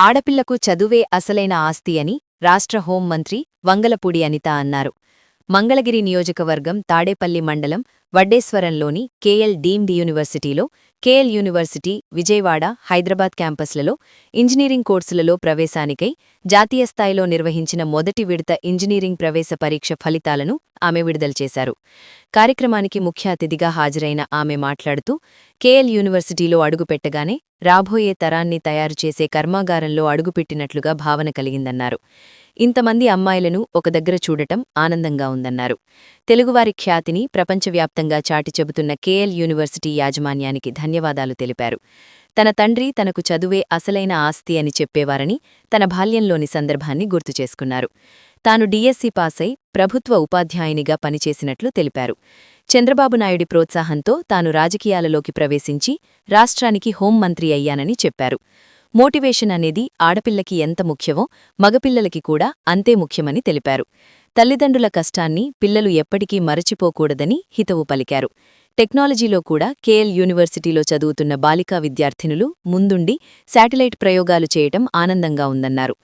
ఆడపిల్లకు చదువే అసలైన ఆస్తి అని రాష్ట్ర హోంమంత్రి వంగలపూడి అనిత అన్నారు. మంగళగిరి నియోజకవర్గం తాడేపల్లి మండలం వడ్డేశ్వరంలోని కేఎల్ డీమ్డ్ యూనివర్సిటీలో, కేఎల్ యూనివర్సిటీ, విజయవాడ, హైదరాబాద్ క్యాంపస్లలో ఇంజనీరింగ్ కోర్సులలో ప్రవేశానికై జాతీయ స్థాయిలో నిర్వహించిన మొదటి విడత ఇంజనీరింగ్ ప్రవేశ పరీక్ష ఫలితాలను ఆమె విడుదల చేశారు. కార్యక్రమానికి ముఖ్య అతిథిగా హాజరైన ఆమె మాట్లాడుతూ, కేఎల్ యూనివర్సిటీలో అడుగుపెట్టగానే రాబోయే తరాన్ని తయారుచేసే కర్మాగారంలో అడుగుపెట్టినట్లుగా భావన కలిగిందన్నారు. ఇంతమంది అమ్మాయిలను ఒక దగ్గర చూడటం ఆనందంగా ఉందన్నారు. తెలుగువారి ఖ్యాతిని ప్రపంచవ్యాప్తంగా చాటి చెబుతున్న కేఎల్ యూనివర్సిటీ యాజమాన్యానికి ధన్యవాదాలు తెలిపారు. తన తండ్రి తనకు చదువే అసలైన ఆస్తి అని చెప్పేవారని తన బాల్యంలోని సందర్భాన్ని గుర్తు చేసుకున్నారు. తాను డిఎస్సి పాసై ప్రభుత్వ ఉపాధ్యాయునిగా పనిచేసినట్లు తెలిపారు. చంద్రబాబు నాయుడి ప్రోత్సాహంతో తాను రాజకీయాలలోకి ప్రవేశించి రాష్ట్రానికి హోంమంత్రి అయ్యానని చెప్పారు. మోటివేషన్ అనేది ఆడపిల్లకి ఎంత ముఖ్యమో మగపిల్లలకి కూడా అంతే ముఖ్యమని తెలిపారు. తల్లిదండ్రుల కష్టాన్ని పిల్లలు ఎప్పటికీ మరచిపోకూడదని హితవు పలికారు. టెక్నాలజీలో కూడా కేఎల్ యూనివర్సిటీలో చదువుతున్న బాలికా విద్యార్థినులు ముందుండి శాటిలైట్ ప్రయోగాలు చేయటం ఆనందంగా ఉందన్నారు.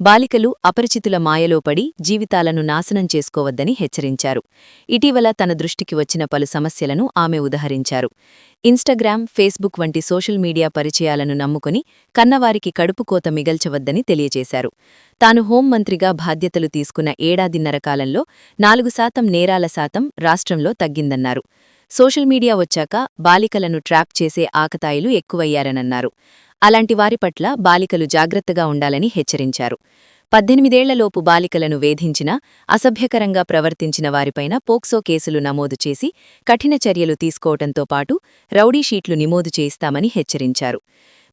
బాలికలు అపరిచితుల మాయలో పడి జీవితాలను నాశనం చేసుకోవద్దని హెచ్చరించారు. ఇటీవల తన దృష్టికి వచ్చిన పలు సమస్యలను ఆమె ఉదహరించారు. ఇన్స్టాగ్రామ్, ఫేస్బుక్ వంటి సోషల్ మీడియా పరిచయాలను నమ్ముకుని కన్నవారికి కడుపుకోత మిగల్చవద్దని తెలియజేశారు. తాను హోంమంత్రిగా బాధ్యతలు తీసుకున్న ఏడాదిన్నర కాలంలో 4% నేరాల శాతం రాష్ట్రంలో తగ్గిందన్నారు. సోషల్ మీడియా వచ్చాక బాలికలను ట్రాప్ చేసే ఆకతాయిలు ఎక్కువయ్యారనన్నారు. అలాంటి వారి పట్ల బాలికలు జాగ్రత్తగా ఉండాలని హెచ్చరించారు. 18ఏళ్లలోపు బాలికలను వేధించినా, అసభ్యకరంగా ప్రవర్తించిన వారిపైన పోక్సో కేసులు నమోదు చేసి కఠిన చర్యలు తీసుకోవటంతో పాటు రౌడీషీట్లు నిమోదు చేయిస్తామని హెచ్చరించారు.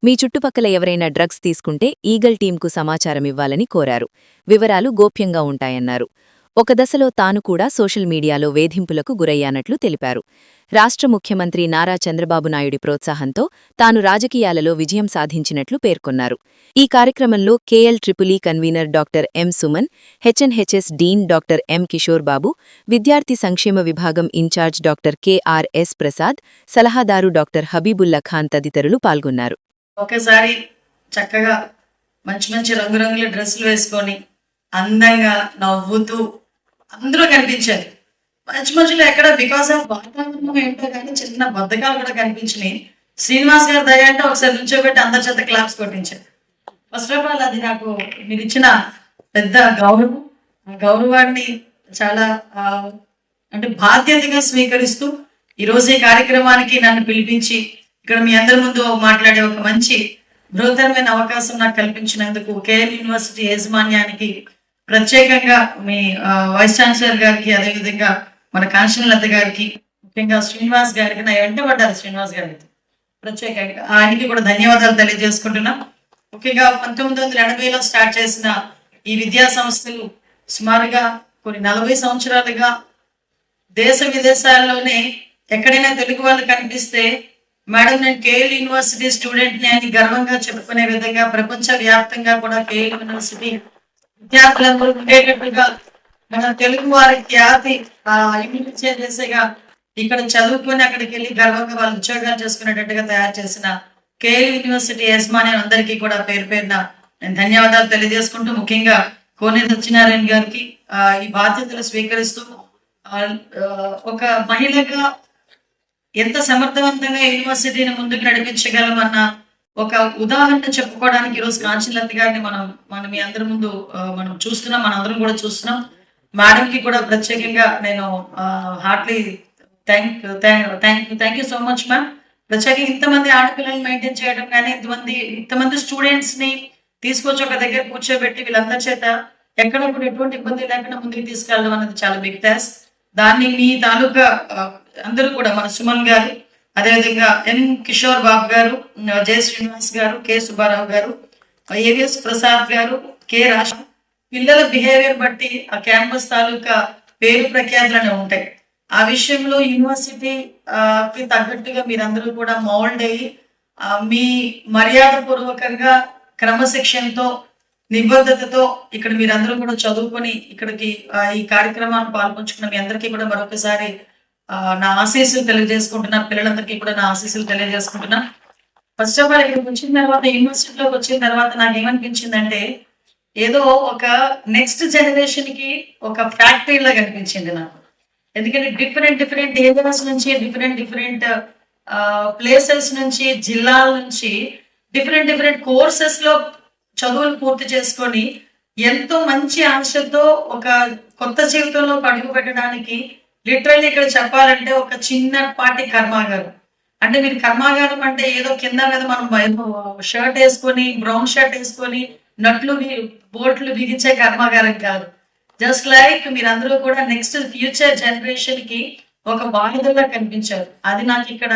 మీ చుట్టుపక్కల ఎవరైనా డ్రగ్స్ తీసుకుంటే ఈగల్ టీంకు సమాచారమివ్వాలని కోరారు. వివరాలు గోప్యంగా ఉంటాయన్నారు. ఒక దశలో తాను కూడా సోషల్ మీడియాలో వేధింపులకు గురయ్యానట్లు తెలిపారు. రాష్ట్ర ముఖ్యమంత్రి నారా చంద్రబాబు నాయుడి ప్రోత్సాహంతో తాను రాజకీయాలలో విజయం సాధించినట్లు పేర్కొన్నారు. ఈ కార్యక్రమంలో KL triple convener doctor M Suman, HNHS dean doctor M Kishore Babu, విద్యార్థి సంక్షేమ విభాగం ఇన్ఛార్జ్ డాక్టర్ కెఆర్ఎస్ ప్రసాద్, సలహాదారు డాక్టర్ హబీబుల్లా ఖాన్ తదితరులు పాల్గొన్నారు. ఒకసారి చక్కగా మంచి మంచి రంగురంగుల డ్రెస్సులు వేసుకొని అందంగా నవ్వుతూ అందరూ కనిపించారు. మంచి మధ్యలో ఎక్కడ బికాస్ ఆఫ్ వాతావరణం ఏంటో కానీ చిన్న బద్ధకాలు కూడా కనిపించినాయి. శ్రీనివాస్ గారు దయ అంటే ఒకసారి నుంచోబెట్టి అందరి చేత క్లాప్స్ కొట్టించారు. ఫస్ట్ ఆఫ్ ఆల్ అది నాకు మీరు ఇచ్చిన పెద్ద గౌరవం. ఆ గౌరవాన్ని చాలా అంటే బాధ్యతగా స్వీకరిస్తూ ఈరోజు ఈ కార్యక్రమానికి నన్ను పిలిపించి ఇక్కడ మీ అందరి ముందు మాట్లాడే ఒక మంచి బృహత్తరమైన అవకాశం నాకు కల్పించినందుకు కేఎల్ యూనివర్సిటీ యాజమాన్యానికి, ప్రత్యేకంగా మీ వైస్ ఛాన్సలర్ గారికి, అదేవిధంగా మన కాంచనలత గారికి, ముఖ్యంగా శ్రీనివాస్ గారికి, నా వెంట పడ్డారు శ్రీనివాస్ గారికి, ప్రత్యేకంగా ఆయనకి కూడా ధన్యవాదాలు తెలియజేసుకుంటున్నాం. ముఖ్యంగా 1980లో స్టార్ట్ చేసిన ఈ విద్యా సంస్థలు సుమారుగా కొన్ని 40 సంవత్సరాలుగా దేశ విదేశాల్లోనే ఎక్కడైనా తెలుగు వాళ్ళు కనిపిస్తే మేడం నేను కేఎల్ యూనివర్సిటీ స్టూడెంట్ని అని గర్వంగా చెప్పుకునే విధంగా ప్రపంచ వ్యాప్తంగా కూడా కేఎల్ యూనివర్సిటీ విద్యార్థులందరూ ఉండేటట్టుగా మన తెలుగు వారి ఖ్యాతి చేసేగా ఇక్కడ చదువుకొని అక్కడికి వెళ్ళి గర్వంగా వాళ్ళు ఉద్యోగాలు చేసుకునేటట్టుగా తయారు చేసిన కేఎల్ యూనివర్సిటీ యాజమాన్యం అందరికీ కూడా పేరు పేరున నేను ధన్యవాదాలు తెలియజేసుకుంటూ, ముఖ్యంగా కోనేరు సత్యనారాయణ గారికి ఈ బాధ్యతలు స్వీకరిస్తూ ఒక మహిళగా ఎంత సమర్థవంతంగా యూనివర్సిటీని ముందుకు నడిపించగలమన్న ఒక ఉదాహరణ చెప్పుకోవడానికి ఈరోజు కాంచనలత గారిని మనం మీ అందరి ముందు మనం చూస్తున్నాం, మన అందరం కూడా చూస్తున్నాం. మేడం కి కూడా ప్రత్యేకంగా నేను heartly thank you so much ma'am. ప్రత్యేకంగా ఇంతమంది ఆడపిల్లలు మెయింటైన్ చేయడం కానీ, ఇంతమంది స్టూడెంట్స్ ని తీసుకొచ్చి ఒక దగ్గర కూర్చోబెట్టి వీళ్ళందరి చేత ఎక్కడ కూడా ఎటువంటి ఇబ్బంది లేకుండా ముందుకు తీసుకెళ్ళడం అనేది చాలా బిగ్ టాస్క్. దాన్ని మీ తాలూకా అందరూ కూడా మన సుమన్ గారు, అదేవిధంగా ఎన్ కిషోర్ బాబు గారు, జె శ్రీనివాస్ గారు, కె సుబ్బారావు గారు, ఏవిఎస్ ప్రసాద్ గారు, కె రాజ్, పిల్లల బిహేవియర్ బట్టి ఆ క్యాంపస్ తాలూకా పేరు ప్రఖ్యాతులనే ఉంటాయి. ఆ విషయంలో యూనివర్సిటీకి తగ్గట్టుగా మీరందరూ కూడా మౌల్డ్ అయ్యి మీ మర్యాద పూర్వకంగా క్రమశిక్షణతో నిబద్ధతతో ఇక్కడ మీరందరూ కూడా చదువుకొని ఇక్కడికి ఈ కార్యక్రమాన్ని పాల్పంచుకున్న మీ అందరికీ కూడా మరొకసారి నా ఆశీస్సులు తెలియజేసుకుంటున్నా. పిల్లలందరికీ కూడా నా ఆశీస్సులు తెలియజేసుకుంటున్నా. ఫస్ట్ ఆఫ్ ఆల్ ఇక్కడికి వచ్చిన తర్వాత, యూనివర్సిటీలోకి వచ్చిన తర్వాత నాకు ఏమనిపించిందంటే, ఏదో ఒక నెక్స్ట్ జనరేషన్ కి ఒక ఫ్యాక్టరీ లాగా కనిపించింది నాకు. ఎందుకంటే డిఫరెంట్ డిఫరెంట్ ఏరియాస్ నుంచి, డిఫరెంట్ డిఫరెంట్ ప్లేసెస్ నుంచి, జిల్లాల నుంచి డిఫరెంట్ డిఫరెంట్ కోర్సెస్ లో చదువులు పూర్తి చేసుకొని ఎంతో మంచి ఆశతో ఒక కొత్త జీవితంలో అడుగు పెట్టడానికి, లిటరల్లీ ఇక్కడ చెప్పాలంటే ఒక చిన్నపాటి కర్మాగారం. అంటే మీరు కర్మాగారం అంటే ఏదో కింద మీద మనం షర్ట్ వేసుకొని, బ్రౌన్ షర్ట్ వేసుకొని నట్లు బోట్లు బిగించే కర్మాగారం కాదు. జస్ట్ లైక్ మీరందరూ కూడా నెక్స్ట్ ఫ్యూచర్ జనరేషన్ కి ఒక బాధ్యతగా కనిపించారు. అది నాకు ఇక్కడ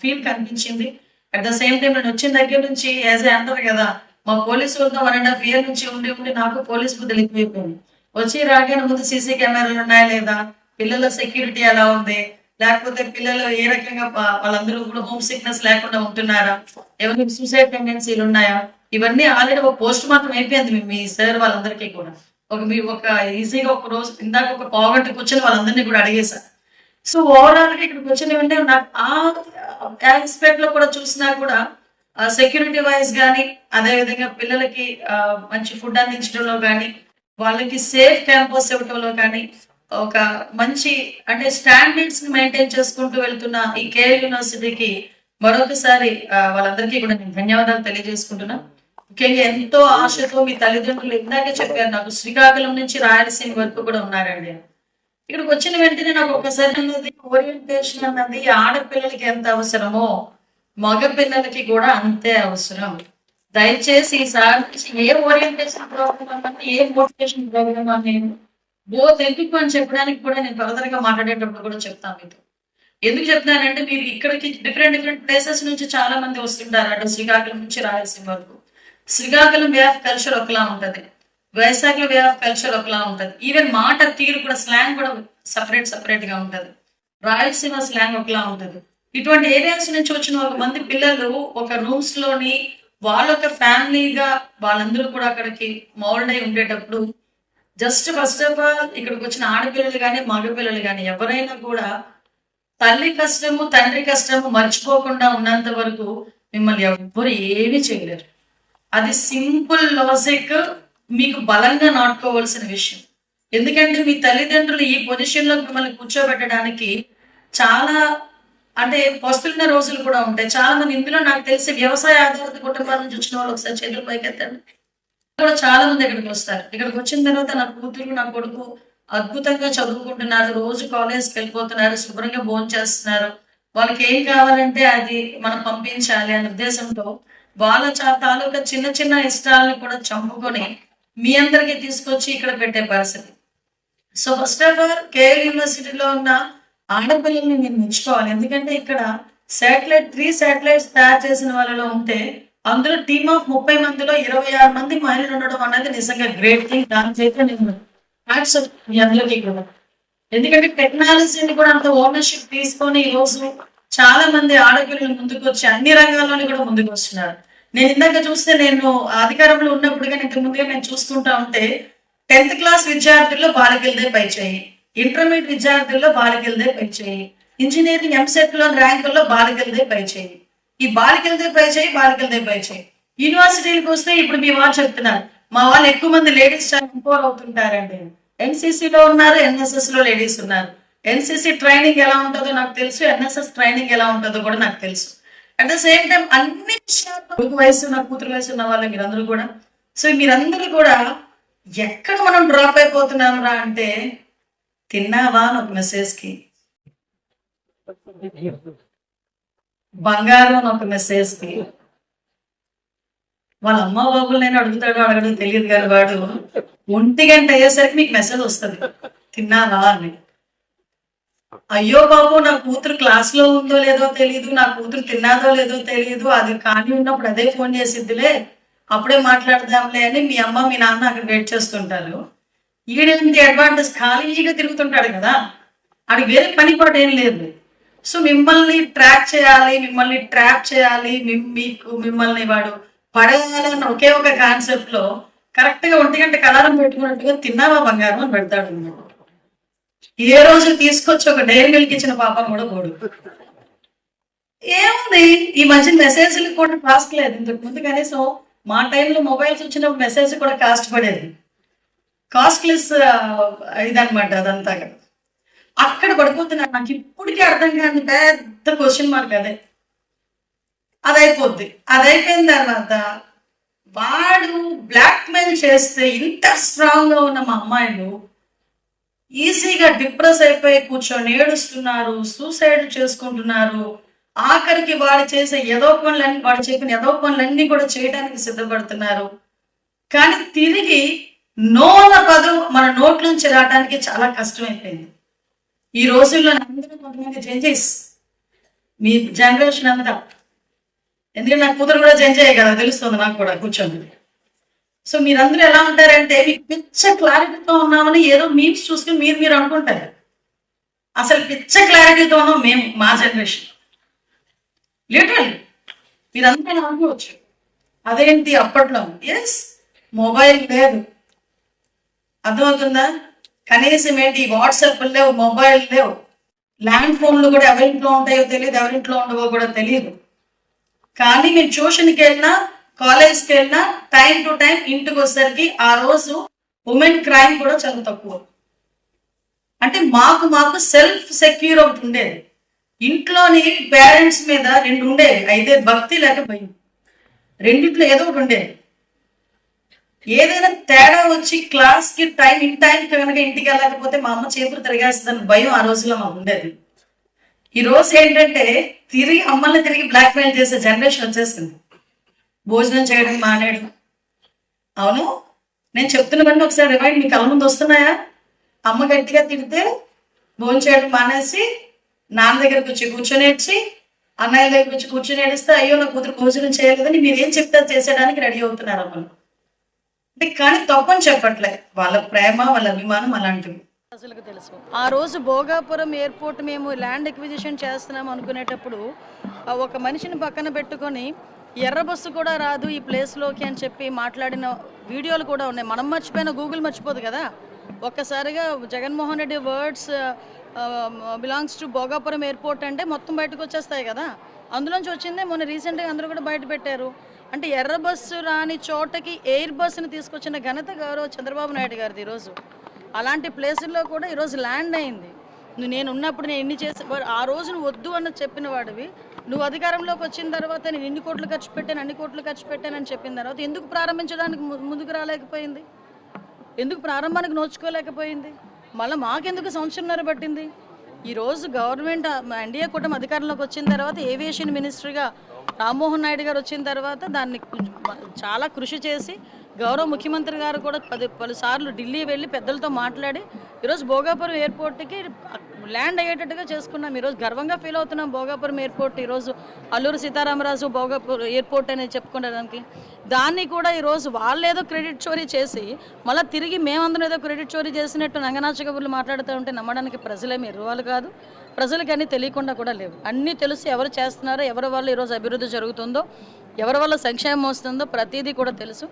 ఫీల్ కనిపించింది. అట్ ద సేమ్ టైం నేను వచ్చిన దగ్గర నుంచి యాజ్ ఏ అంటారు కదా, మా పోలీసు వాళ్ళతో 1.5 year నుంచి ఉండి ఉండి నాకు పోలీస్ బుద్ధి ఎక్కువైపోయింది. వచ్చి రాగానే ముందు సీసీ కెమెరాలు ఉన్నాయా లేదా, పిల్లల సెక్యూరిటీ ఎలా ఉంది, లేకపోతే పిల్లలు ఏ రకంగా వాళ్ళందరూ కూడా హోమ్ సిక్నెస్ లేకుండా ఉంటున్నారా, ఎవరికి సూసైడ్ టెండెన్సీలు ఉన్నాయా, ఇవన్నీ ఆల్రెడీ ఒక పోస్ట్ మార్టం అయిపోయింది మీ సార్ వాళ్ళందరికీ కూడా. ఒక ఈజీగా ఒక రోజు ఇందాక ఒక పావుగంట కూర్చొని వాళ్ళందరినీ కూడా అడిగేశారు. సో ఓవరాల్ గా ఇక్కడికి వచ్చిన వెంటనే నాకు ఆ ఆస్పెక్ట్ లో కూడా చూసినా కూడా సెక్యూరిటీ వైజ్ కానీ, అదే విధంగా పిల్లలకి మంచి ఫుడ్ అందించడంలో కానీ, వాళ్ళకి సేఫ్ క్యాంపస్ ఇవ్వడంలో కానీ, ఒక మంచి అంటే స్టాండర్డ్స్ ని మెయింటైన్ చేసుకుంటూ వెళ్తున్న ఈ కేఎల్ యూనివర్సిటీకి మరొకసారి వాళ్ళందరికీ కూడా నేను ధన్యవాదాలు తెలియజేసుకుంటున్నా. ముఖ్యంగా ఎంతో ఆశతో మీ తల్లిదండ్రులు ఇందాకే చెప్పారు నాకు, శ్రీకాకుళం నుంచి రాయలసీమ వరకు కూడా ఉన్నారండి. ఇక్కడికి వచ్చిన వెంటనే నాకు ఒకసారి అన్నది, ఓరియంటేషన్ అన్నది ఆడపిల్లలకి ఎంత అవసరమో మగ పిల్లలకి కూడా అంతే అవసరం. దయచేసి ఈసారి ఏ ఓరియంటేషన్ ప్రోగ్రామ్ అన్నది, ఏ మోటివేషన్ ప్రోగ్రామ్ అని బోత్ ఎందుకు అని చెప్పడానికి కూడా నేను ఫర్దర్ గా మాట్లాడేటప్పుడు కూడా చెప్తాను మీతో. ఎందుకు చెప్తున్నానంటే, మీరు ఇక్కడికి డిఫరెంట్ డిఫరెంట్ ప్లేసెస్ నుంచి చాలా మంది వస్తుంటారు, అటు శ్రీకాకుళం నుంచి రాయలసీమ వరకు. శ్రీకాకుళం వే ఆఫ్ కల్చర్ ఒకలా ఉంటది, వైజాగ్లో వే ఆఫ్ కల్చర్ ఒకలా ఉంటది, ఈవెన్ మాట తీరు కూడా స్లాంగ్ కూడా సపరేట్ గా ఉంటది. రాయలసీమ స్లాంగ్ ఒకలా ఉంటది. ఇటువంటి ఏరియాస్ నుంచి వచ్చిన ఒక మంది పిల్లలు ఒక రూమ్స్ లోని వాళ్ళొక ఫ్యామిలీగా వాళ్ళందరూ కూడా అక్కడికి మౌల్డ్ అయి ఉండేటప్పుడు, జస్ట్ ఫస్ట్ ఆఫ్ ఆల్ ఇక్కడికి వచ్చిన ఆడపిల్లలు కానీ మగపిల్లలు కానీ ఎవరైనా కూడా తల్లి కష్టము తండ్రి కష్టము మర్చిపోకుండా ఉన్నంత వరకు మిమ్మల్ని ఎవ్వరు ఏమీ చేయలేరు. అది సింపుల్ లాజిక్, మీకు బలంగా నాటుకోవాల్సిన విషయం. ఎందుకంటే మీ తల్లిదండ్రులు ఈ పొజిషన్ లో మిమ్మల్ని కూర్చోబెట్టడానికి చాలా అంటే పస్తున్న రోజులు కూడా ఉంటాయి. చాలా మంది ఇందులో నాకు తెలిసి వ్యవసాయ ఆధారిత కుటుంబాల నుంచి వచ్చిన వాళ్ళు ఒకసారి చేతులు పైకెత్తండి. కూడా చాలా మంది ఇక్కడికి వస్తారు. ఇక్కడికి వచ్చిన తర్వాత నా కూతురు నా కొడుకు అద్భుతంగా చదువుకుంటున్నారు, రోజు కాలేజ్కి వెళ్ళిపోతున్నారు, శుభ్రంగా భోజనం చేస్తున్నారు. వాళ్ళకి ఏం కావాలంటే అది మనం పంపించాలి అనే ఉద్దేశంతో వాళ్ళ తాలూకా చిన్న చిన్న ఇష్టాలను కూడా చంపుకొని మీ అందరికీ తీసుకొచ్చి ఇక్కడ పెట్టే పరిస్థితి. So first of all KL యూనివర్సిటీలో ఉన్న ఆడపిల్లల్ని నేను మెచ్చుకోవాలి. ఎందుకంటే ఇక్కడ 3 శాటిలైట్స్ తయారు చేసిన వాళ్ళలో ఉంటే అందులో టీమ్ ఆఫ్ 30 మందిలో 26 మంది మహిళలు ఉండడం అన్నది నిజంగా గ్రేట్ థింగ్. దానికైతే నేను మీ అందరికీ కూడా, ఎందుకంటే టెక్నాలజీని కూడా అంత ఓనర్షిప్ తీసుకొని ఈ రోజు చాలా మంది ఆడపిల్లలు ముందుకు వచ్చి అన్ని రంగాల్లోని కూడా ముందుకు వస్తున్నారు. నేను ఇందాక చూస్తే, నేను అధికారంలో ఉన్నప్పుడు కానీ ఇంతకు ముందుగా నేను చూసుకుంటా ఉంటే 10th క్లాస్ విద్యార్థుల్లో బాలికలదే పై చేయి, ఇంటర్మీడియట్ విద్యార్థుల్లో బాలికలదే పై చేయి, ఇంజనీరింగ్ ఎంసెట్ లో ర్యాంకుల్లో బాలికలదే పై చేయి. ఈ బాలికలదే పై చేయి. యూనివర్సిటీలకు వస్తే ఇప్పుడు మీ వాళ్ళు చెప్తున్నారు, మా వాళ్ళు ఎక్కువ మంది లేడీస్ చాలా ఇంపోర్ అవుతుంటారండి. ఎన్సీసీలో ఉన్నారు, ఎన్ఎస్ఎస్ లో లేడీస్ ఉన్నారు. ఎన్సీసీ ట్రైనింగ్ ఎలా ఉంటుందో నాకు తెలుసు, ఎన్ఎస్ఎస్ ట్రైనింగ్ ఎలా ఉంటుందో కూడా నాకు తెలుసు. అట్ ద సేమ్ టైం అన్ని విషయాలు వయసు నా కూతురు వయసు ఉన్న వాళ్ళు మీరందరూ కూడా. సో మీరందరూ కూడా ఎక్కడ మనం డ్రాప్ అయిపోతున్నాం రా అంటే, తిన్నావా అని ఒక మెసేజ్ కి, బంగారం అని ఒక మెసేజ్ కి, వాళ్ళ అమ్మ బాబులు నేను అడుగుతాడో అడగడం తెలియదు కానీ వాడు 1 గంట అయ్యేసరికి మీకు మెసేజ్ వస్తుంది, తిన్నావా అని. అయ్యో బాబు, నా కూతురు క్లాస్ లో ఉందో లేదో తెలియదు, నా కూతురు తిన్నాదో లేదో తెలియదు, అది ఖాళీ ఉన్నప్పుడు అదే ఫోన్ చేసిద్దిలే, అప్పుడే మాట్లాడదాంలే అని మీ అమ్మ మీ నాన్న అక్కడ వెయిట్ చేస్తుంటారు. ఈడేంటి అడ్వాంటేజ్, ఖాళీగా తిరుగుతుంటాడు కదా, ఆడికి వేరే పని పాటు ఏం లేదు. సో మిమ్మల్ని ట్రాక్ చేయాలి, మిమ్మల్ని ట్రాప్ చేయాలి, మిమ్మల్ని వాడు పడేయాలని ఒకే ఒక కాన్సెప్ట్ లో కరెక్ట్ గా 1 గంట అలారం పెట్టుకున్నట్టుగా తిన్నావా బంగారం అని పెడతాడు అన్నమాట. ఏ రోజు తీసుకొచ్చి ఒక డైరీ మిల్క్ ఇచ్చిన పాపం కూడా పోడు. ఏముంది, ఈ మధ్య మెసేజ్లు కూడా కాస్ట్ లేదు. ఇంతకు ముందు కనీసం మా టైంలో మొబైల్స్ వచ్చినప్పుడు మెసేజ్ కూడా కాస్ట్ పడేది. కాస్ట్లెస్ ఇదనమాట అదంతా. అక్కడ పడిపోతున్నాను. నాకు ఇప్పటికీ అర్థం కాని పెద్ద క్వశ్చన్ మార్క్ అదే. అది అయిపోద్ది. అది అయిపోయిన తర్వాత వాడు బ్లాక్మెయిల్ చేస్తే ఇంత స్ట్రాంగ్గా ఉన్న మా అమ్మాయిలు ఈజీగా డిప్రెస్ అయిపోయి కూర్చొని ఏడుస్తున్నారు, సూసైడ్ చేసుకుంటున్నారు. ఆఖరికి వాడు చేసే వాడు చెప్పిన ఏదో పనులన్నీ కూడా చేయడానికి సిద్ధపడుతున్నారు. కానీ తిరిగి నోల పదం మన నోట్ల నుంచి రావడానికి చాలా కష్టమైపోయింది ఈ రోజుల్లో. అందరూ కొంతమంది చేంజెస్, మీ జనరేషన్ అంతా, ఎందుకంటే నా కూతురు కూడా చేంజ్ అయ్యే కదా, తెలుస్తుంది నాకు కూడా కూర్చొని. సో మీరందరూ ఎలా ఉంటారంటే, మీకు పిచ్చ క్లారిటీతో ఉన్నామని ఏదో మీమ్స్ చూసుకుని మీరు అనుకుంటారు. అసలు పిచ్చ క్లారిటీతో ఉన్నాం మేము, మా జనరేషన్. లిటరల్ మీరంతా అనుకోవచ్చు అదేంటి అప్పట్లో. ఎస్, మొబైల్ లేదు, అర్థమవుతుందా? కనీసం ఏంటి వాట్సాప్ లేవు, మొబైల్ లేవు, ల్యాండ్ ఫోన్లు కూడా ఎవరింట్లో ఉంటాయో తెలియదు, ఎవరింట్లో ఉండవో కూడా తెలియదు. కానీ మేము ట్యూషన్కి వెళ్ళినా, కాలేజ్కి వెళ్ళినా టైం టు టైం ఇంటికి వచ్చేసరికి ఆ రోజు ఉమెన్ క్రైమ్ కూడా చాలా తక్కువ. అంటే మాకు సెల్ఫ్ సెక్యూర్ ఒకటి ఉండేది. ఇంట్లోని పేరెంట్స్ మీద 2 ఉండేవి, అయితే భక్తి లేక భయం. రెండిట్లో ఏదో ఒకటి ఉండేది. ఏదైనా తేడా వచ్చి క్లాస్కి ఇన్ టైం కనుక ఇంటికి వెళ్ళకపోతే మా అమ్మ చేతులు తిరిగేస్తుందని భయం ఆ రోజుల్లో మాకు ఉండేది. ఈ రోజు ఏంటంటే అమ్మల్ని తిరిగి బ్లాక్మెయిల్ చేసే జనరేషన్ వచ్చేస్తుంది. భోజనం చేయడం మానేయడం. అవును, నేను చెప్తున్నవన్నీ ఒకసారి రిమైండ్ మీ కళ్ళ ముందు వస్తున్నాయా? అమ్మ గట్టిగా తిడితే భోజనం చేయడం మానేసి నాన్న దగ్గరకు వచ్చి కూర్చొనేడ్చి, అన్నయ్య దగ్గరకు వచ్చి కూర్చొనేడిస్తే అయ్యో నా కూతురు భోజనం చేయలేదని మీరు ఏం చెప్తారు చేసేయడానికి రెడీ అవుతున్నారు అమ్మలు. అంటే కానీ తప్పని చెప్పట్లే, వాళ్ళ ప్రేమ, వాళ్ళ అభిమానం అలాంటివి. ప్రజలకు తెలుసు. ఆ రోజు భోగాపురం ఎయిర్పోర్ట్ మేము ల్యాండ్ ఎక్విజిషన్ చేస్తున్నాం అనుకునేటప్పుడు ఒక మనిషిని పక్కన పెట్టుకొని ఎర్ర బస్సు కూడా రాదు ఈ ప్లేస్లోకి అని చెప్పి మాట్లాడిన వీడియోలు కూడా ఉన్నాయి. మనం మర్చిపోయిన గూగుల్ మర్చిపోదు కదా. ఒక్కసారిగా Jaganmohan Reddy words belongs to Bhogapuram airport అంటే మొత్తం బయటకు వచ్చేస్తాయి కదా. అందులోంచి వచ్చిందే మొన్న రీసెంట్గా అందరూ కూడా బయట పెట్టారు. అంటే ఎర్ర బస్సు రాని చోటకి ఎయిర్ బస్సుని తీసుకొచ్చిన ఘనత గౌరవ చంద్రబాబు నాయుడు గారిది. ఈరోజు అలాంటి ప్లేసుల్లో కూడా ఈరోజు ల్యాండ్ అయింది. నేను ఉన్నప్పుడు నేను ఎన్ని చేసి, ఆ రోజు నువ్వు వద్దు అన్న చెప్పిన వాడివి, నువ్వు అధికారంలోకి వచ్చిన తర్వాత నేను ఇన్ని కోట్లు ఖర్చు పెట్టాను, అన్ని కోట్లు ఖర్చు పెట్టానని చెప్పిన తర్వాత ఎందుకు ప్రారంభించడానికి ముందుకు రాలేకపోయింది? ఎందుకు ప్రారంభానికి నోచుకోలేకపోయింది? మళ్ళీ మాకెందుకు సంవత్సరంన్నర పట్టింది? ఈరోజు గవర్నమెంట్ ఎన్డీఏ కూటమి అధికారంలోకి వచ్చిన తర్వాత ఏవియేషన్ మినిస్టర్గా రామ్మోహన్ నాయుడు గారు వచ్చిన తర్వాత దాన్ని చాలా కృషి చేసి గౌరవ ముఖ్యమంత్రి గారు కూడా పలుసార్లు ఢిల్లీ వెళ్ళి పెద్దలతో మాట్లాడి ఈరోజు భోగాపురం ఎయిర్పోర్ట్కి ల్యాండ్ అయ్యేటట్టుగా చేసుకున్నాం. ఈరోజు గర్వంగా ఫీల్ అవుతున్నాం. భోగాపురం ఎయిర్పోర్ట్ ఈరోజు అల్లూరు సీతారామరాజు భోగాపురం ఎయిర్పోర్ట్ అనేది చెప్పుకోవడానికి, దాన్ని కూడా ఈరోజు వాళ్ళు ఏదో క్రెడిట్ చోరీ చేసి మళ్ళీ తిరిగి మేమందరం ఏదో క్రెడిట్ చోరీ చేసినట్టు నంగనాచ కబుర్లు మాట్లాడుతూ ఉంటే నమ్మడానికి ప్రజలేమి ఎరువాళ్ళు కాదు. ప్రజలకి అన్నీ తెలియకుండా కూడా లేవు. అన్నీ తెలుసు, ఎవరు చేస్తున్నారో, ఎవరి వల్ల ఈరోజు అభివృద్ధి జరుగుతుందో, ఎవరి వల్ల సంక్షేమం వస్తుందో ప్రతిదీ కూడా తెలుసు.